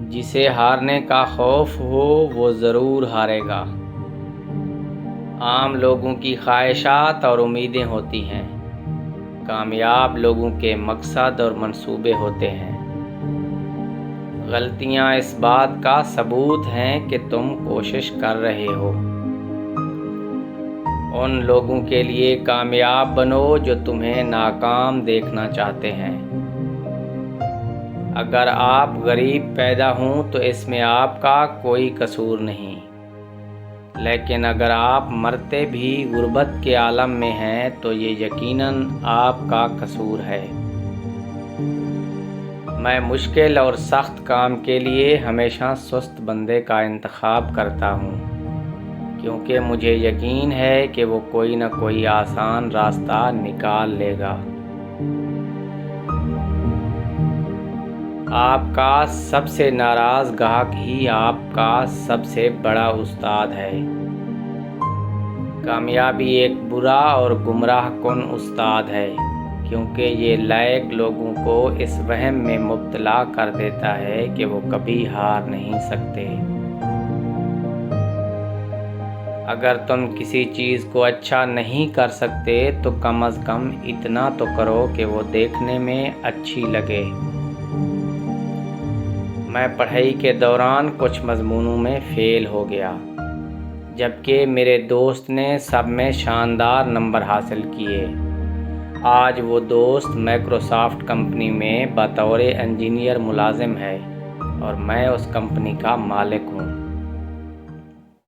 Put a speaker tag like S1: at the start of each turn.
S1: جسے ہارنے کا خوف ہو وہ ضرور ہارے گا۔ عام لوگوں کی خواہشات اور امیدیں ہوتی ہیں، کامیاب لوگوں کے مقصد اور منصوبے ہوتے ہیں۔ غلطیاں اس بات کا ثبوت ہیں کہ تم کوشش کر رہے ہو۔ ان لوگوں کے لیے کامیاب بنو جو تمہیں ناکام دیکھنا چاہتے ہیں۔ اگر آپ غریب پیدا ہوں تو اس میں آپ کا کوئی قصور نہیں، لیکن اگر آپ مرتے بھی غربت کے عالم میں ہیں تو یہ یقیناً آپ کا قصور ہے۔ میں مشکل اور سخت کام کے لیے ہمیشہ سست بندے کا انتخاب کرتا ہوں، کیونکہ مجھے یقین ہے کہ وہ کوئی نہ کوئی آسان راستہ نکال لے گا۔ آپ کا سب سے ناراض گاہک ہی آپ کا سب سے بڑا استاد ہے۔ کامیابی ایک برا اور گمراہ کن استاد ہے، کیونکہ یہ لائق لوگوں کو اس وہم میں مبتلا کر دیتا ہے کہ وہ کبھی ہار نہیں سکتے۔ اگر تم کسی چیز کو اچھا نہیں کر سکتے تو کم از کم اتنا تو کرو کہ وہ دیکھنے میں اچھی لگے۔ میں پڑھائی کے دوران کچھ مضمونوں میں فیل ہو گیا، جبکہ میرے دوست نے سب میں شاندار نمبر حاصل کیے۔ آج وہ دوست مائیکروسافٹ کمپنی میں بطور انجینئر ملازم ہے اور میں اس کمپنی کا مالک ہوں۔